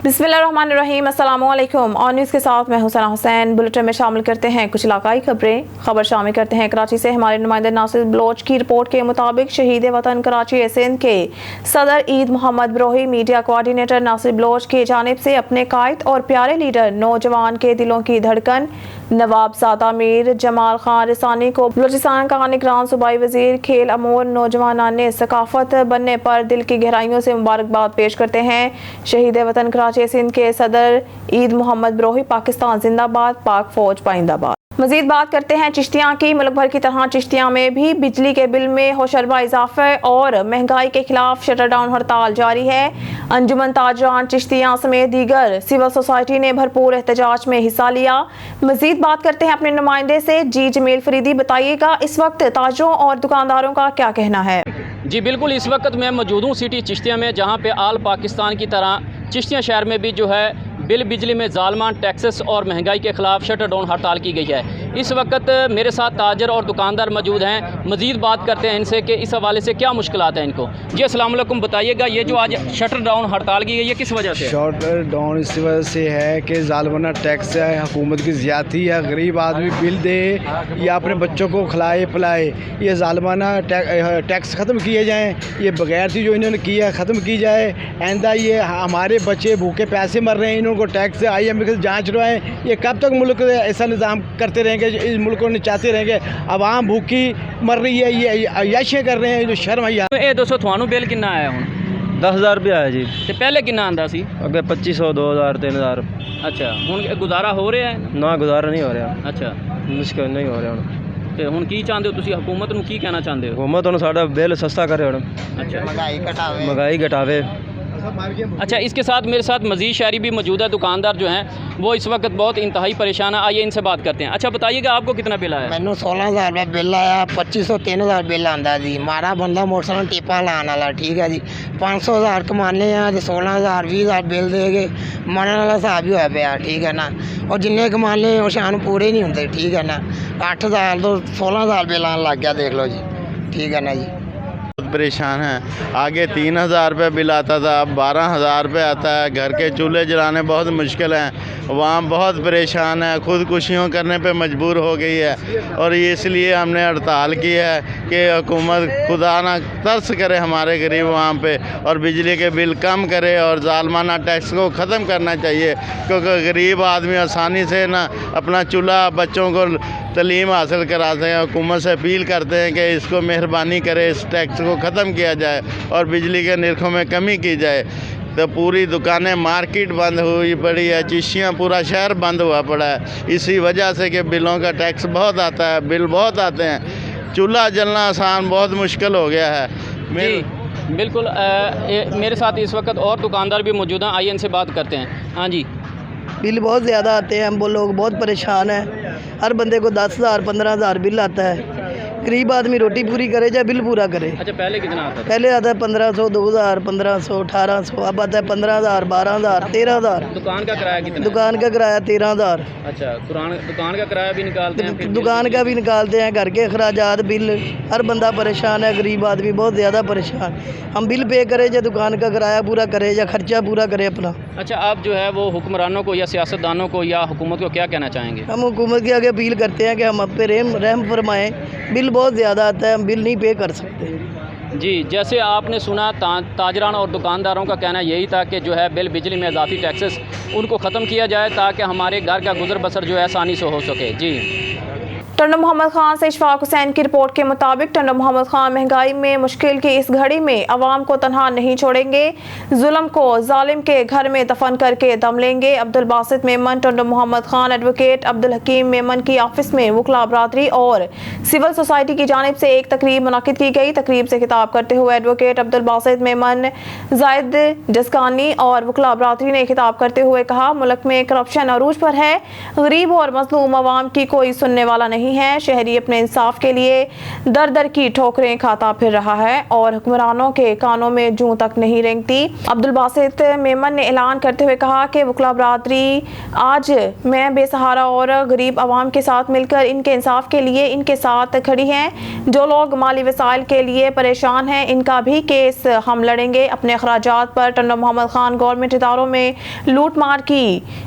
बिस्मिल्लाहिर्रहमानिर्रहीम, अस्सलामुअलैकुम। On news के साथ मैं हुसैना हुसैन। बुलेटिन में शामिल करते हैं कुछ इलाकाई खबर शामिल करते हैं कराची से। हमारे नुमाइंदे नासिर बलोच की रिपोर्ट के मुताबिक शहीद वतन कराची सिंध के सदर ईद मोहम्मद बरोही मीडिया कोऑर्डिनेटर नासिर बलोच की जानिब से अपने कायद और प्यारे लीडर नौजवान के दिलों की धड़कन नवाबजादा मीर जमाल खान रिसानी को बलूचिस्तान का निगरान सूबाई वजीर खेल अमूर नौजवान ने सकाफत बनने पर दिल की गहराइयों से मुबारकबाद पेश करते हैं। शहीद वतन कराची सिंध के सदर ईद मोहम्मद बरोही पाकिस्तान जिंदाबाद, पाक फौज पाइंदाबाद। मजीद बात करते हैं चिश्तियाँ की। मुल्क भर की तरह चिश्तियाँ में भी बिजली के बिल में होशरबा इजाफे और महंगाई के खिलाफ शटर डाउन हड़ताल जारी है। अंजुमन ताजरान चिश्तियाँ समेत दीगर सिविल सोसाइटी ने भरपूर एहतजाज में हिस्सा लिया। मजीद बात करते हैं अपने नुमाइंदे से। जी जमील फरीदी, बताइएगा इस वक्त ताजरों और दुकानदारों का क्या कहना है? जी बिल्कुल, इस वक्त मैं मौजूद हूँ सिटी चिश्तिया में, जहाँ पे आल पाकिस्तान की तरह चिश्तिया शहर में भी जो है बिल बिजली में ज़ालमान टैक्सेस और महंगाई के ख़िलाफ़ शटर डाउन हड़ताल की गई है। इस वक्त मेरे साथ ताजर और दुकानदार मौजूद हैं। मज़ीद बात करते हैं इनसे कि इस हवाले से क्या मुश्किलात हैं इनको। जी अस्सलाम वालेकुम, बताइएगा ये जो आज शटर डाउन हड़ताल की गई है किस वजह से? शटर डाउन इस वजह से है कि ज़ालिमाना टैक्स है, हुकूमत की ज़्यादती है। गरीब आदमी बिल दे या अपने बच्चों को खिलाए पिलाए, ये ज़ालिमाना टैक्स ख़त्म किए जाएँ। ये बगैरती जो इन्होंने किया ख़त्म की जाए। आइंदा ये हमारे बच्चे भूखे प्यासे मर रहे हैं, इनको टैक्स IMF से जांच रहे हैं। ये कब तक मुल्क ऐसा निज़ाम करते रहेंगे? इस मुल्क को नचाते रहेंगे। आवाम भूखी मर रही है, ये अयाशियाँ कर रहे हैं, जो शर्म है। ये दोस्तों थानू बिल कितना आया हूँ? 10,000 रुपया है जी। तो पहले कितना आंदा सी? अगे 2500, 2000, 3000। अच्छा, हुण गुजारा हो रहा है? ना गुजारा नहीं हो रहा। अच्छा, मुश्किल नहीं हो रहा ਹੁਣ। ਤੇ ਹੁਣ ਕੀ ਚਾਹੁੰਦੇ ਹੋ ਤੁਸੀਂ? ਹੁਕੂਮਤ ਨੂੰ ਕੀ ਕਹਿਣਾ ਚਾਹੁੰਦੇ ਹੋ? हुकूमत ਨੂੰ ਸਾਡਾ ਬਿੱਲ ਸਸਤਾ ਕਰੇ ਹੁਣ। अच्छा, महंगाई घटावे। अच्छा, इसके साथ मेरे साथ मजीद शहरी भी मौजूद है। दुकानदार जो हैं वो इस वक्त बहुत इंतहाई परेशान है। आइए इनसे बात करते हैं। अच्छा बताइएगा आपको कितना बिल आया? मैंने 16,000 रुपये बिल आया, 2500 3000 बिल आंदा जी। माड़ा बंदा मोटरसाइकिल टिप्पा लाने वाला, ठीक है जी। 500,000 कमाने हैं तो 16,000 20,000 बिल देगे मरने वाला हिसाब ही होया पाया, ठीक है ना। और जिन्ने कमा ले वो शान पूरे नहीं होंगे, ठीक है ना। 8,000 तो 16,000 बिल आने लग गया, देख लो जी, ठीक है ना जी। परेशान हैं। आगे 3,000 रुपये बिल आता था, अब 12,000 रुपये आता है। घर के चूल्हे जलाने बहुत मुश्किल हैं। वहाँ बहुत परेशान है, खुदकुशियों करने पे मजबूर हो गई है। और ये इसलिए हमने हड़ताल की है कि हुकूमत खुदा ना तरस करे हमारे गरीब वहाँ पे, और बिजली के बिल कम करे और ज़ालिमाना टैक्स को ख़त्म करना चाहिए। क्योंकि गरीब आदमी आसानी से ना अपना चूल्हा बच्चों को तालीम हासिल कराते हैं। हुकूमत से अपील करते हैं कि इसको मेहरबानी करे, इस टैक्स को ख़त्म किया जाए और बिजली के निर्खों में कमी की जाए। तो पूरी दुकानें, मार्केट बंद हुई पड़ी है, चिश्तियाँ पूरा शहर बंद हुआ पड़ा है इसी वजह से कि बिलों का टैक्स बहुत आता है, बिल बहुत आते हैं। चूल्हा जलना आसान बहुत मुश्किल हो गया है। जी बिल्कुल, मेरे साथ इस वक्त और दुकानदार भी मौजूद हैं। आइए इनसे बात करते हैं। हाँ जी, बिल बहुत ज़्यादा आते हैं, हम वो लोग बहुत परेशान हैं। हर बंदे को 10,000 15,000 बिल आता है। गरीब आदमी रोटी पूरी करे या बिल पूरा करे। अच्छा, पहले कितना आता था? पहले आता है 1500, 2000, 1500, 1800, अब आता है 15,000, 12,000, 13,000। दुकान का किराया कितना? दुकान का किराया 13,000। अच्छा, दुकान का किराया भी निकालते हैं? दुकान का भी निकालते हैं, घर के अखराजात, बिल। हर बंदा परेशान है, गरीब आदमी बहुत ज़्यादा परेशान। हम बिल पे करें या दुकान का किराया पूरा करे या खर्चा पूरा करे अपना। अच्छा, आप जो है वो हुक्मरानों को या सियासतदानों को या हुकूमत को क्या कहना चाहेंगे? हम हुकूमत के आगे अपील करते हैं कि हम अब पे रहम फरमाएँ। बिल बहुत ज़्यादा आता है, हम बिल नहीं पे कर सकते। जी, जैसे आपने सुना ताजरान और दुकानदारों का कहना यही था कि जो है बिल बिजली में इजाफी टैक्सेस उनको ख़त्म किया जाए ताकि हमारे घर का गुजर बसर जो है आसानी से हो सके। जी, टंडो मोहम्मद खान से इशफाक हुसैन की रिपोर्ट के मुताबिक टंडो मोहम्मद खान महंगाई में मुश्किल की इस घड़ी में अवाम को तनहा नहीं छोड़ेंगे। जुल्म को जालिम के घर में दफन करके दम लेंगे। अब्दुल बासित मेमन, टंडो मोहम्मद खान, एडवोकेट अब्दुल हकीम मेमन की ऑफिस में वकला बरादरी और सिविल सोसाइटी की जानिब से एक तकरीब मुनाकिद की गई। तकरीब से खिताब करते हुए एडवोकेट अब्दुल बासित मेमन, जायद जसकानी और वकला बरादरी ने खिताब करते हुए कहा, मुल्क में करप्शन अरूज पर है। गरीब और मजलूम अवाम की कोई सुनने वाला नहीं नहीं है। शहरी अपने इंसाफ के लिए दर दर की ठोकरें खाता फिर रहा है और हुक्मरानों के कानों में जूं तक नहीं रेंगती। अब्दुल बासित मेमन ने ऐलान करते हुए कहा कि वकला बरादरी आज मैं बेसहारा और गरीब आवाम के साथ मिलकर इनके इंसाफ के लिए इनके साथ खड़ी हैं। जो लोग माली वसाइल के लिए परेशान हैं इनका भी केस हम लड़ेंगे। अपने अखराजात पर टंडो मोहम्मद खान गवर्नमेंट इदारों में लूट मार की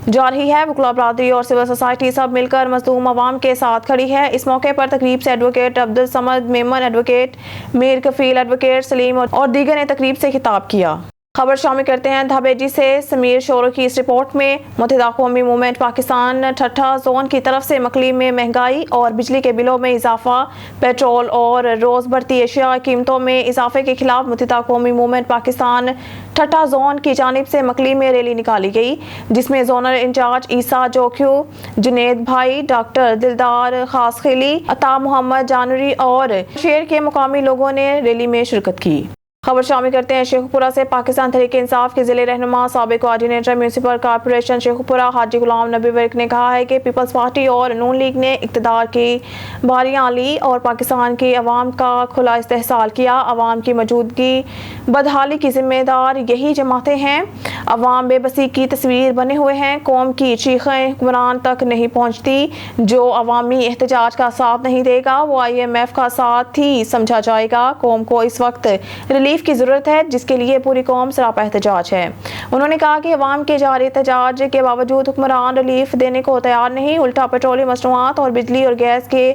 जा रही है। वकला बरादरी और सिविल सोसाइटी सब मिलकर मजलूम आवाम के साथ खड़ी है। इस मौके पर तकरीब से एडवोकेट अब्दुल समद मेमन, एडवोकेट मीर कफील, एडवोकेट सलीम और दीगर ने तकरीब से खिताब किया। खबर शामिल करते हैं धाबेजी से। समीर शोरो की इस रिपोर्ट में मुत्तहिदा कौमी मूवमेंट पाकिस्तान ठट्ठा जोन की तरफ से मकली में महंगाई और बिजली के बिलों में इजाफा, पेट्रोल और रोज़ बढ़ती एशिया कीमतों में इजाफे के खिलाफ मुत्तहिदा कौमी मूवमेंट पाकिस्तान ठट्ठा जोन की जानिब से मकली में रैली निकाली गई, जिसमें जोनल इंचार्ज ईसा जोख्यू, जुनेद भाई, डॉक्टर दिलदार खासखिली, अता मोहम्मद जानूरी और शहर के मुकामी लोगों ने रैली में शिरकत की। खबर शामिल करते हैं शेखपुरा से। पाकिस्तान तहरीक इंसाफ के जिले रहनुमा साबिक कोऑर्डिनेटर म्यूनसिपल कॉर्पोरेशन शेखपुरा हाजी गुलाम नबी वर्क ने कहा है कि पीपल्स पार्टी और नून लीग ने इक़्तिदार की बारियां ली और पाकिस्तान की अवाम का खुला इस्तेहसाल किया। अवाम की मौजूदगी बदहाली की जिम्मेदार यही जमातें हैं। अवाम बेबसी की तस्वीर बने हुए हैं। कौम की चीखें हुक्मरान तक नहीं पहुँचती। जो अवामी एहतजाज का साथ नहीं देगा वो IMF का साथ ही समझा जाएगा। कौम को इस वक्त रिलीफ की जरूरत है जिसके लिए पूरी कौम सरापा एहतजाज है। उन्होंने कहा कि अवाम के जारी एहतजाज के बावजूद हुक्मरान रिलीफ देने को तैयार नहीं, उल्टा पेट्रोलियम मसनूआत और बिजली और गैस के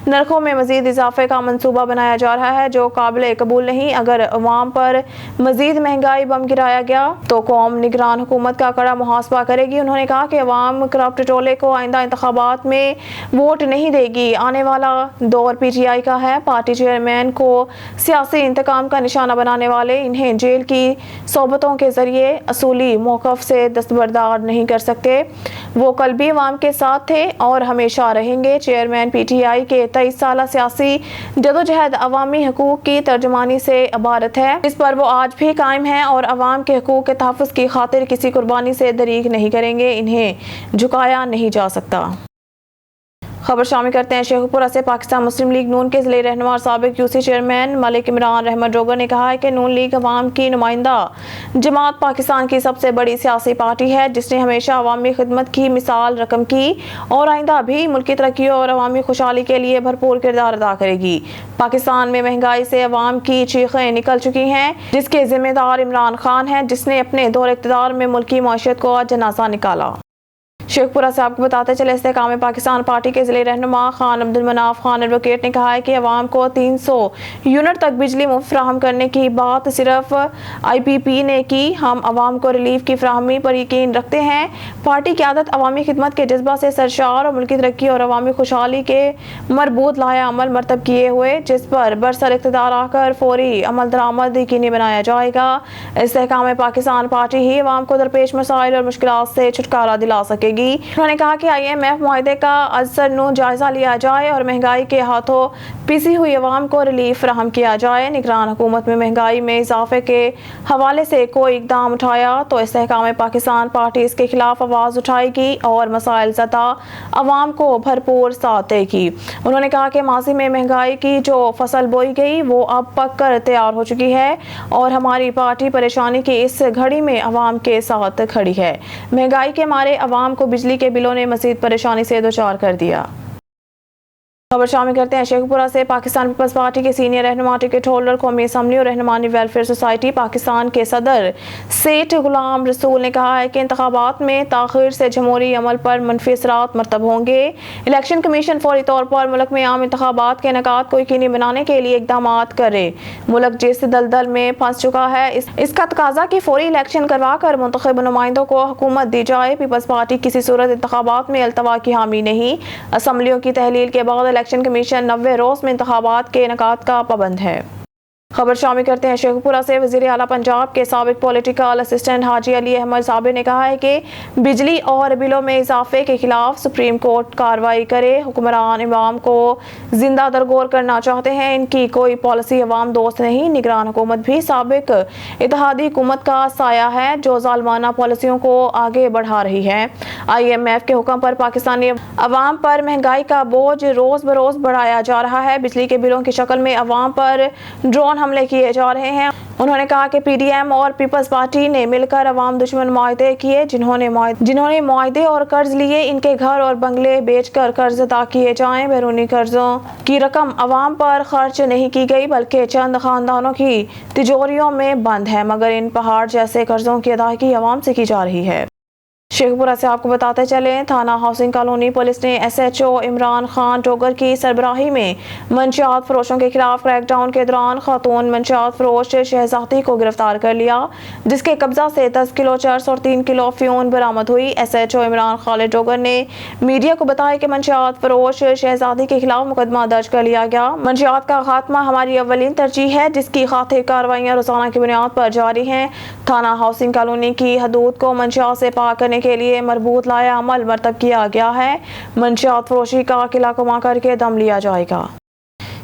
नरखों में मजीद इजाफे का मंसूबा बनाया जा रहा है जो काबिल कबूल नहीं। अगर अवाम पर मजीद महंगाई बम गिराया गया तो कौम निगरान हुकूमत का कड़ा मुहासबा करेगी। उन्होंने कहा कि अवाम करप्ट टोले को आइंदा इंतखाबात में वोट नहीं देगी। आने वाला दौर PTI का है। पार्टी चेयरमैन को सियासी इंतकाम का निशाना बनाने वाले इन्हें जेल की सोबतों के जरिए असूली मौकफ से दस्तबरदार नहीं कर सकते। वो कल भी अवाम के साथ थे और हमेशा रहेंगे। चेयरमैन PTI के 23 साल सियासी जदोजहद अवामी हकूक की तर्जुमानी से इबारत है, इस पर वो आज भी कायम है और अवाम के हकूक के तहफ़्फ़ुज़ की खातिर किसी कुर्बानी से दरीग नहीं करेंगे। इन्हें झुकाया नहीं जा सकता। खबर शामिल करते हैं शेखपुरा से। पाकिस्तान मुस्लिम लीग नून के जिले रहनुमा और साबिक UC चेयरमैन मलिक इमरान रहमत डोगर ने कहा है कि नून लीग अवाम की नुमाइंदा जमात पाकिस्तान की सबसे बड़ी सियासी पार्टी है जिसने हमेशा अवामी खिदमत की मिसाल रकम की और आइंदा भी मुल्की तरक्की और अवामी खुशहाली के लिए भरपूर किरदार अदा करेगी। पाकिस्तान में महंगाई से अवाम की चीखें निकल चुकी हैं जिसके जिम्मेदार इमरान खान है जिसने अपने दौर इक़्तिदार में मुल्की मईशत को जनाजा निकाला। शेखपुरा से आपको बताते चले इस्तेकाम पाकिस्तान पार्टी के जिले रहनुमा खान अब्दुल मनाफ खान एडवोकेट ने कहा है कि अवाम को 300 यूनिट तक बिजली मुफ्त फराहम करने की बात सिर्फ IPP ने की। हम अवाम को रिलीफ की फराहमी पर यकीन रखते हैं। पार्टी की आदत अवामी खिदमत के जज्बा से सरशार और मुल्की तरक्की और अवामी खुशहाली के मरबूत लाया अमल मरतब किए हुए जिस पर बरसर इक़्तिदार आकर फौरी अमल दरामद यकीनी बनाया जाएगा। इस्तेकाम पाकिस्तान पार्टी ही अवाम को दरपेश मसाइल और मुश्किलात से छुटकारा दिला सकेगी। उन्होंने कहा कि IMF मुआहदे का असर जायजा लिया जाए और महंगाई के हाथों पिसी हुई अवाम को रिलीफ फराहम किया जाए। निगरान हुकूमत में महंगाई में इजाफे के हवाले से कोई इकदाम उठाया तो इस्तेहकाम पाकिस्तान पार्टी इसके खिलाफ आवाज़ उठाएगी और मसाइल ज़दा अवाम को भरपूर साथ देगी। उन्होंने कहा कि माजी में महंगाई की जो फसल बोई गई वो अब पक कर तैयार हो चुकी है और हमारी पार्टी परेशानी की इस घड़ी में अवाम के साथ खड़ी है। महंगाई के मारे अवाम को बिजली के बिलों ने मज़ीद परेशानी से दो चार कर दिया। खबर शामिल करते हैं शेखपुरा से। पाकिस्तान पीपल्स पार्टी के सीनियर रहनुमा टिकट होल्डर कौमी असम्बली और रहनुमानी वेलफेयर सोसाइटी पाकिस्तान के सदर सेठ गुलाम रसूल ने कहा है कि इंतखाबात में ताख़ीर से जमहूरी अमल पर मनफी असरात मरतब होंगे। इलेक्शन कमीशन फौरी तौर पर मुल्क में आम इंतखाबात के इनेकाद को यकीनी बनाने के लिए इकदाम करे। मुल्क जिस दलदल में फंस चुका है इसका तकाजा कि फौरी इलेक्शन करवा कर मुंतखब नुमाइंदों को हुकूमत दी जाए। पीपल्स पार्टी किसी सूरत इंतखाबात में अल्तवा की हामी नहीं। असम्बलियों की तहलील के बाद इलेक्शन कमीशन 90 रोज में इंतखाबात के इनेकाद का पाबंद है। खबर शामिल करते हैं शेखपुरा से। वज़ीर आला पंजाब के साबिक पॉलिटिकल असिस्टेंट हाजी अली अहमद साबिर ने कहा है कि बिजली और बिलों में इजाफे के खिलाफ सुप्रीम कोर्ट कार्रवाई करे। हुक्मरान इमाम को जिंदा दरगोर करना चाहते हैं, इनकी कोई पॉलिसी अवाम दोस्त नहीं। निगरान हुकूमत भी साबिक इत्तेहादी हुकूमत का साया है जो जालमाना पॉलिसियों को आगे बढ़ा रही है। IMF के हुक्म पर पाकिस्तानी अवाम पर महंगाई का बोझ रोज बरोज बढ़ाया जा रहा है। बिजली के बिलों की शक्ल में अवाम पर ड्रोन हमले किए जा रहे हैं। उन्होंने कहा कि PDM और पीपल्स पार्टी ने मिलकर अवाम दुश्मन मुआहदे किए। जिन्होंने मुआहदे और कर्ज लिए, इनके घर और बंगले बेचकर कर्ज अदा किए जाएं। बैरूनी कर्जों की रकम अवाम पर खर्च नहीं की गई बल्कि चंद खानदानों की तिजोरियों में बंद है, मगर इन पहाड़ जैसे कर्जों की अदायगी अवाम से की जा रही है। शेखपुरा से आपको बताते चलें, थाना हाउसिंग कॉलोनी पुलिस ने SHO इमरान खान टोगर की सरबराही में मंशियात फरोशों के खिलाफ क्रैकडाउन के दौरान खातून मंशियात फरोश शहजादी को गिरफ्तार कर लिया, जिसके कब्जा से 10 किलो चर्स और 3 किलो अफ्यून बरामद हुई। SHO इमरान खालिद टोगर ने मीडिया को बताया कि मंशियात फरोश शहजादी के खिलाफ मुकदमा दर्ज कर लिया गया। मंशियात का खात्मा हमारी अव्वलीन तरजीह है, जिसकी खातिर कार्रवाइयाँ रोजाना की बुनियाद पर जारी हैं। थाना हाउसिंग कॉलोनी की हदूद को मंशियात से पाक करने के लिए मरबूत लाया अमल मरतब किया गया है। मंशियात फरोशी का किला कुमा करके दम लिया जाएगा।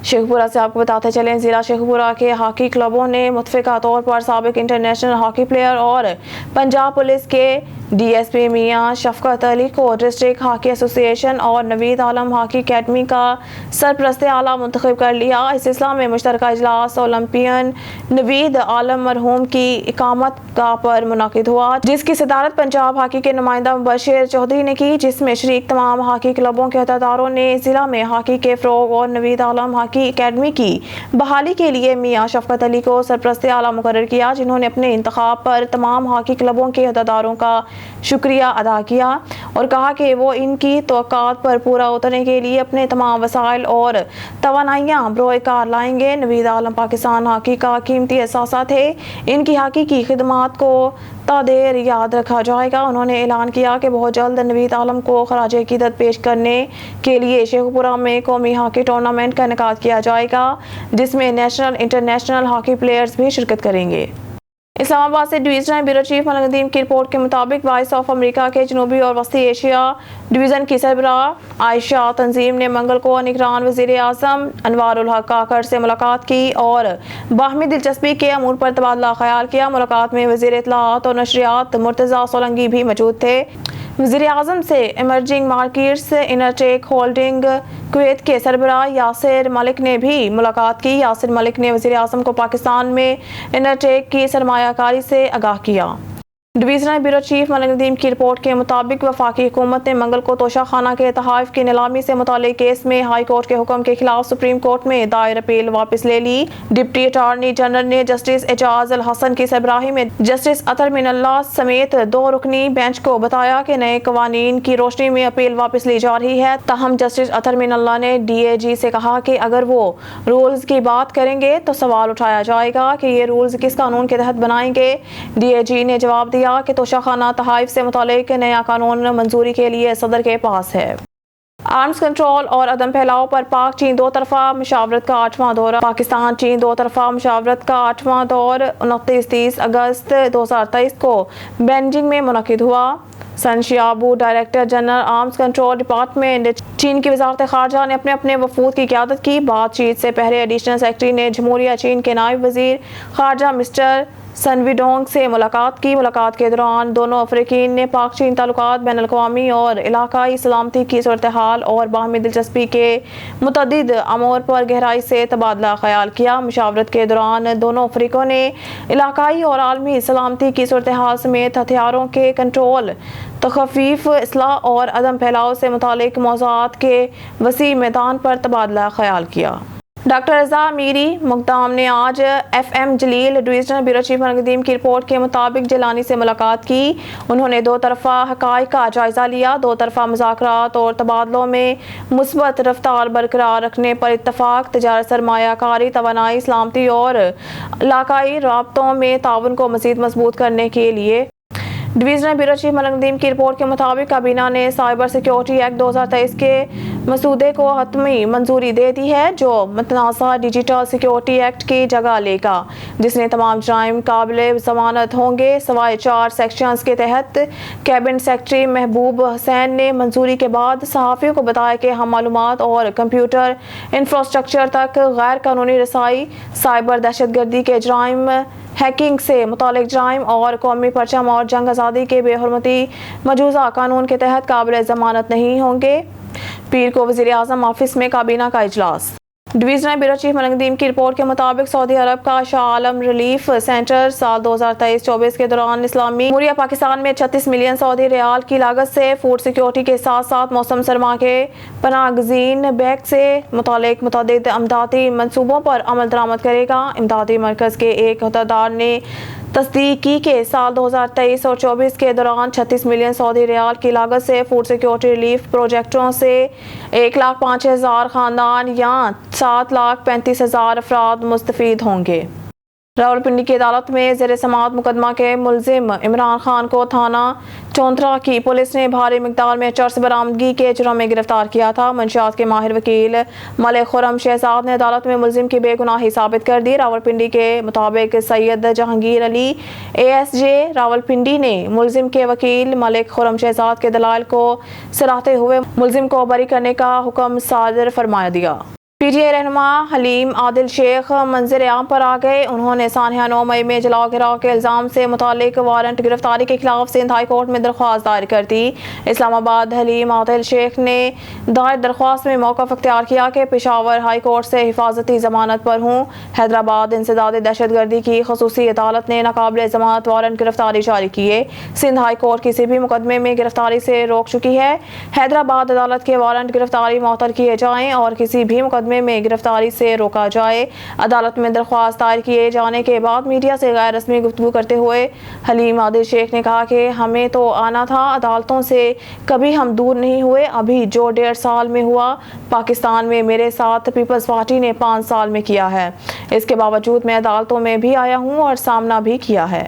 शेखपुरा से आपको बताते चलें, जिला शेखपुरा के हॉकी क्लबों ने मुतफ़िका तौर पर साबिक इंटरनेशनल हॉकी प्लेयर और पंजाब पुलिस के DSP मियां शफकत अली को डिस्ट्रिक्ट हॉकी एसोसिएशन और नवीद आलम हॉकी अकेडमी का सरपरस्त आला मुंतखब कर लिया। इस सिलसिला में मुश्तरका इजलास ओलंपियन नवीद आलम मरहूम की इकामत गाह पर मुनाकिद हुआ, जिसकी सदारत पंजाब हॉकी के नुमाइंदा मुबशिर चौधरी ने की, जिसमें शरीक तमाम हॉकी क्लबों के अहदेदारों ने जिला में हॉकी के फ़रोग और नवीद आलम हॉकी अकेडमी की बहाली के लिए मियां शफकत अली को सरपरस्त आला मुकर्रर किया, जिन्होंने अपने इंतखाब पर तमाम हॉकी क्लबों के अहदेदारों का शुक्रिया अदा किया और कहा कि वो इनकी तवक्कात पर पूरा उतरने के लिए अपने तमाम वसाइल और तवानाइयाँ बरोए कार लाएंगे। नवीद आलम पाकिस्तान हॉकी का कीमती असासा थे, इनकी हॉकी की खिदमात को तादेर याद रखा जाएगा। उन्होंने ऐलान किया कि बहुत जल्द नवीद आलम को खराज अकीदत पेश करने के लिए शेखपुरा में कौमी हॉकी टूर्नामेंट का इनेकाद किया जाएगा, जिसमें नेशनल इंटरनेशनल हॉकी प्लेयर्स भी शिरकत करेंगे। इस्लामाबाद से divisional bureau chief Malik Nadeem की रिपोर्ट के मुताबिक वॉइस ऑफ अमेरिका के जनूबी और वस्ती एशिया डिवीज़न की सरबराह आयशा तंजीम ने मंगल को निगरान वज़ीर आज़म अनवारुल हक काकड़ से मुलाकात की और बाहमी दिलचस्पी के अमूर पर तबादला ख्याल किया। मुलाकात में वज़ीर इत्तलाआत और नशरियात मुर्तज़ा सोलंकी भी मौजूद थे। वज़ीर आज़म से इमर्जिंग मार्केट्स इनरटेक होल्डिंग कुवैत के सरबराह यासिर मलिक ने भी मुलाकात की। यासिर मलिक ने वज़ीर आज़म को पाकिस्तान में इनरटेक की सरमायाकारी से आगाह किया। Divisional bureau chief Malik Nadeem की रिपोर्ट के मुताबिक वफाकी हुकूमत ने मंगल को तोशाखाना के तहाइफ की नीलामी से मुताल्लिक केस में हाई कोर्ट के हुक्म के खिलाफ सुप्रीम कोर्ट में दायर अपील वापस ले ली। डिप्टी अटार्नी जनरल ने जस्टिस एजाज अल हसन की सरबराही में जस्टिस अतर मिनल्ला समेत 2 रुकनी बेंच को बताया कि नए कवानीन की रोशनी में अपील वापस ली जा रही है। ताहम जस्टिस अतर मिनल्ला ने DAG से कहा कि अगर वो रूल्स की बात करेंगे तो सवाल उठाया जाएगा कि ये रूल्स किस कानून के तहत बनाएंगे। DAG ने जवाब दिया कि तोशाखाना तहाइफ से मुताल्लिक नया कानून मंजूरी के लिए सदर के पास है। आर्म्स कंट्रोल और अदम फैलाव पर पाक चीन 2 तरफा मुशावरत का 8वां दौरा। पाकिस्तान चीन 2 तरफा मुशावरत का 8वां दौर 29-30 अगस्त 2023 को बेजिंग में मुनक़िद हुआ। Sun Xiaobo director general arms control department चीन की वजारत खारजा ने अपने अपने वफूद की क़यादत की। बातचीत से पहले एडिशनल सेक्रेटरी ने जमहूरिया चीन के नायब वज़ीर खारजा मिस्टर सनवीडोंग से मुलाकात की। मुलाकात के दौरान दोनों अफ्रीकीन ने पाक चीन ताल्लुकात, बैनुल-अक़वामी और इलाकाई सलामती की सूरत हाल और बाहमी दिलचस्पी के मुतअद्दिद अमूर पर गहराई से तबादला ख्याल किया। मुशावरत के दौरान दोनों अफ्रीकों ने इलाकाई और आलमी सलामती की सूरत हाल समेत हथियारों के कंट्रोल, तख़फ़ीफ़, इस्लाह और अदम फैलाव से मुतालिक मौज़ूआत के वसी मैदान पर तबादला ख्याल किया। डॉक्टर रज़ा मीरी मुक़दाम ने आज FM Jaleel divisional bureau chief Malik Nadeem की रिपोर्ट के मुताबिक जिलानी से मुलाकात की। उन्होंने 2 तरफा हक़ाइक़ का जायज़ा लिया। 2 तरफा मुज़ाकरात और तबादलों में मुस्बत रफ्तार बरकरार रखने पर इत्तफ़ाक़, तिजारत, सरमायाकारी, तवानाई, सलामती और इलाकाई राब्तों में ताउन को मज़ीद मज़बूत करने के लिए divisional bureau chief Malak Nadeem की रिपोर्ट के मुताबिक काबीना ने साइबर सिक्योरिटी एक्ट 2023 के मसूदे को हतमी मंजूरी दे दी है, जो मतनाज़ा डिजिटल सिक्योरिटी एक्ट की जगह लेगा, जिसमें तमाम जराइम काबिल जमानत होंगे। सवाए 4 सेक्शंस के तहत कैबिनेट सेक्रेटरी महबूब हुसैन ने मंजूरी के बाद सहाफ़ियों को बताया कि हम मालूमात और कंप्यूटर इंफ्रास्ट्रक्चर तक गैर कानूनी रसाई, साइबर दहशतगर्दी के जराइम, हैकिंग से मुतालिक जराइम और कौमी परचम और जंग आज़ादी के बेहरमती मौजूदा कानून के तहत काबिल ज़मानत नहीं होंगे। पीर को वज़ीर आज़म ऑफिस में काबीना का इजलास। Divisional bureau chief Malak Nadeem की रिपोर्ट के मुताबिक सऊदी अरब का शाह आलम रिलीफ सेंटर साल 2023-24 के दौरान इस्लामी जमहूरिया पाकिस्तान में 36 मिलियन सऊदी रियाल की लागत से फूड सिक्योरिटी के साथ साथ मौसम सरमा के पनाहगज़ीन बैग से मुतालिक मुतअद्दिद इमदादी मंसूबों पर अमल दरामद करेगा। इमदादी मरकज़ के एक अहदेदार ने तस्दीक की कि साल 2023 और 24 के दौरान 36 मिलियन सऊदी रियाल की लागत से फूड सिक्योरिटी रिलीफ प्रोजेक्टों से 1,05,000 खानदान या 7,35,000 अफराद मुस्तफीद होंगे। रावलपिंडी की अदालत में ज़ेर समाअत मुकदमा के मुलजिम इमरान खान को थाना चौंतरा की पुलिस ने भारी मिकदार में चर्स बरामदगी के जुर्म में गिरफ्तार किया था। मंशियात के माहिर वकील मलिक खुर्रम शहजाद ने अदालत में मुलजिम की बेगुनाही साबित कर दी। रावलपिंडी के मुताबिक सैयद जहांगीर अली ASJ रावलपिंडी ने मुलजिम के वकील मलिक खुर्रम शहजाद के दलाइल को सराहते हुए मुलजिम को बरी करने का हुक्म सादर फरमाया दिया। PTI रहनुमा हलीम आदिल शेख मंजर आम पर आ गए। उन्होंने सानिया 9 मई में जलाओ गिराव के इल्ज़ाम से मुतालिक वारंट गिरफ्तारी के खिलाफ सिंध हाई कोर्ट में दरख्वास्त दायर कर दी। इस्लामाबाद हलीम आदिल शेख ने दायर दरख्वास्त में मौक़िफ़ इख्तियार किया कि पेशावर हाई कोर्ट से हिफाजती ज़मानत पर हूँ। हैदराबाद इंसदाद दहशतगर्दी की खसूसी अदालत ने नाकाबिल ज़मानत वारंट गिरफ्तारी जारी किए। सिंध हाई कोर्ट किसी भी मुकदमे में गिरफ्तारी से रोक चुकी है। हैदराबाद अदालत के वारंट गिरफ्तारी मुअत्तल किए जाएँ और किसी भी में गिरफ्तारी से रोका जाए। अदालत में दरख्वास्त दायर किए जाने के बाद मीडिया से गैर रस्मी गुफ्तगू करते हुए हलीम आदिल शेख ने कहा कि हमें तो आना था, अदालतों से कभी हम दूर नहीं हुए। अभी जो 1.5 साल में हुआ, पाकिस्तान में मेरे साथ पीपल्स पार्टी ने 5 साल में किया है। इसके बावजूद मैं अदालतों में भी आया हूँ और सामना भी किया है।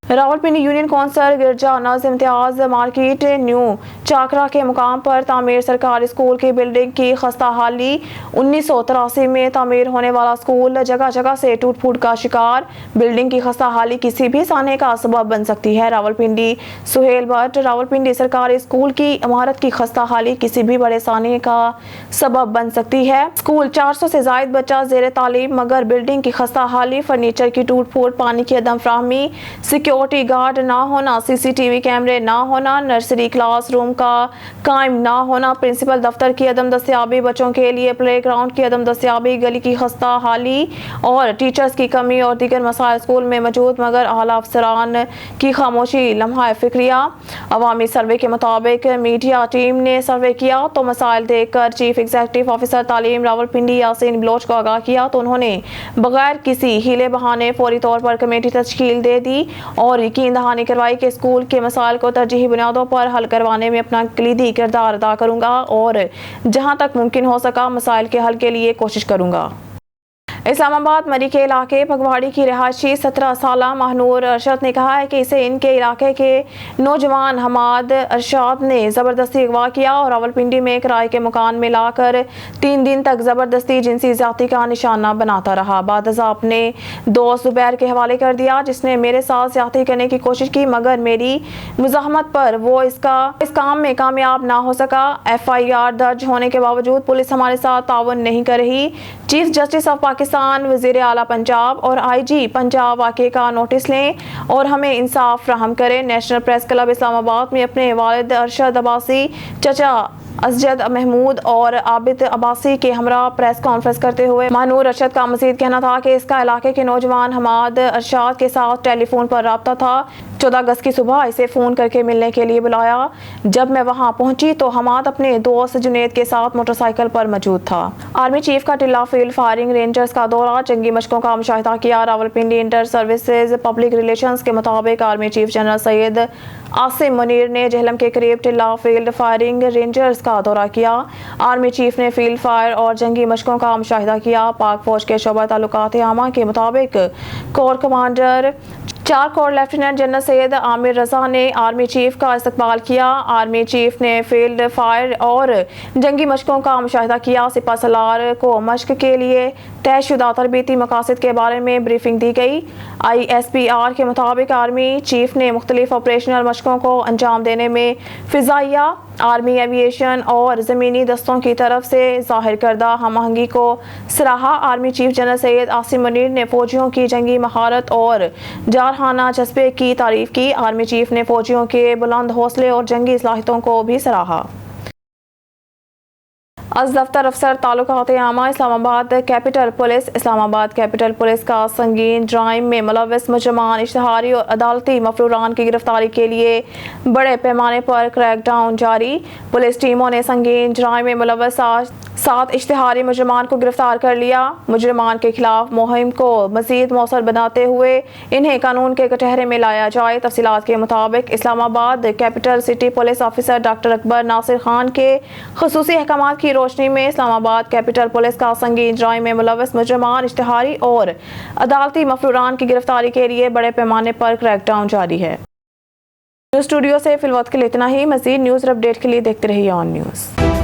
रावलपिंडी यूनियन कौंसल गिरजा नज़ इम्तियाज मार्केट न्यू चाकरा के मुकाम पर तामीर सरकारी स्कूल की बिल्डिंग की खस्ता हाली। 1983 में तामीर होने वाला स्कूल जगह जगह से टूट फूट का शिकार। बिल्डिंग की खस्ता हाली किसी भी साने का सबब बन सकती है। रावलपिंडी सुहेल भट्ट रावलपिंडी सरकारी स्कूल की इमारत की खस्ता हाली किसी भी बड़े साने का सबब बन सकती है। स्कूल 400 से ज़ायद बच्चा ज़ेर तालीम, मगर बिल्डिंग की खस्ता हाली, फर्नीचर की टूट फूट, पानी की अदम फ्राहमी, सिक्योरिटी गार्ड ना होना, CCTV कैमरे ना होना, नर्सरी क्लास रूम का कायम ना होना, प्रिंसिपल दफ्तर की अदम दस्तियाबी, बच्चों के लिए प्ले ग्राउंड की अदम दस्तियाबी, गली की खस्ता हाली और टीचर्स की कमी और दीगर मसाइल स्कूल में मौजूद मगर आला अफसरान की खामोशी लम्हा फिक्रिया। अवामी सर्वे के मुताबिक मीडिया टीम ने सर्वे किया तो मसाइल देखकर चीफ एग्जीक्यूटिव ऑफिसर तालीम रावलपिंडी यासीन बलोच को आगाह किया तो उन्होंने बगैर किसी हीले बहाने फौरी तौर पर कमेटी तश्कील दे दी और यकीन दहानी करवाई कि स्कूल के मसाइल को तरजीही बुनियादों पर हल करवाने में अपना कलीदी किरदार अदा करूंगा और जहां तक मुमकिन हो सका मसाइल के हल के लिए कोशिश करूंगा। इस्लामाबाद मरी के इलाके पगवाड़ी की रिहायशी 17 साला महनूर अरशद ने कहा है कि इसे इनके इलाके के नौजवान हमाद अरशद ने ज़बरदस्ती अगवा किया और रावलपिंडी में किराए के मकान में लाकर 3 दिन तक ज़बरदस्ती जिनसी ज़्यादती का निशाना बनाता रहा। बादज़ा अपने दोस्त ज़ुबैर के हवाले कर दिया जिसने मेरे साथ ज़्यादती करने की कोशिश की मगर मेरी मुज़ाहमत पर वो इस काम में कामयाब ना हो सका। FIR दर्ज होने के बावजूद पुलिस हमारे साथ ताउन नहीं कर रही। चीफ जस्टिस ऑफ पाकिस्तान, वज़ीर आला पंजाब और IG पंजाब वाक़े का नोटिस लें और हमें इंसाफ फ्राहम करें। नेशनल प्रेस क्लब इस्लामाबाद में अपने वालिद अरशद अब्बासी, चचा असजद महमूद और आबिद अब्बासी के हमरा प्रेस कॉन्फ्रेंस करते हुए महनूर अरशद का मज़ीद कहना था कि इसका इलाके के नौजवान हमाद अरशद के साथ टेलीफोन पर रब्ता था। 14 अगस्त की सुबह इसे फ़ोन करके मिलने के लिए बुलाया। जब मैं वहां पहुंची तो हमाद अपने दोस्त जुनेद के साथ मोटरसाइकिल पर मौजूद था। आर्मी चीफ का टिल्ला फील्ड फायरिंग रेंजर्स का दौरा, जंगी मशकों का मुशाहिदा किया। Rawalpindi inter services public relations के मुताबिक army chief general Syed Asim Munir ने जहलम के करीब टिल्ला फील्ड फायरिंग रेंजर्स का दौरा किया। आर्मी चीफ ने फील्ड फायर और जंगी मशकों का मुशाहिदा किया। पाक फौज के शोबा ताल्लुकात आमा के मुताबिक कोर कमांडर चार corps lieutenant general Syed Amir Raza ने आर्मी चीफ का इस्तकबाल किया। आर्मी चीफ ने फील्ड फायर और जंगी मशकों का मुशाहिदा किया। सिपा सलार को मशक के लिए तयशुदा तरबीती मकासद के बारे में ब्रीफिंग दी गई। ISPR के मुताबिक आर्मी चीफ ने मुख्तलिफ ऑपरेशनल मशकों को अंजाम देने में फिजाइया, आर्मी एविएशन और ज़मीनी दस्तों की तरफ से ज़ाहिर करदा हम आहंगी को सराहा। Army chief general Syed Asim Munir ने फ़ौजियों की जंगी महारत और जारहाना जज्बे की तारीफ की। आर्मी चीफ ने फ़ौजियों के बुलंद हौसले और जंगी सलाहियतों को भी सराहा। दफ्तर अफसर ताल्लुकात आमा इस्लामाबाद कैपिटल पुलिस का संगीन जराइम में मुलव्वस मुजरमान, इश्तिहारी और अदालती मफरूरान की गिरफ्तारी के लिए बड़े पैमाने पर क्रैकडाउन जारी। पुलिस टीमों ने संगीन जराइम में मुलव्वस 7 इश्तिहारी मुजरमान को गिरफ्तार कर लिया। मुजरमान के खिलाफ मुहिम को मजीद मौसर बनाते हुए इन्हें कानून के कटहरे में लाया जाए। तफसीलात के मुताबिक Islamabad capital city police officer doctor Akbar Nasir Khan के खुसूसी अहकामात की रोशनी में इस्लामाबाद कैपिटल पुलिस का संगीन जराइम में मुलव्वस मुजरमान, इश्तिहारी और अदालती मफरूरान की गिरफ्तारी के लिए बड़े पैमाने पर क्रैकडाउन जारी है। न्यूज़ स्टूडियो से फिलवक्त के लिए इतना ही। मजीद न्यूज़ अपडेट के लिए देखते रहिए ऑन न्यूज़।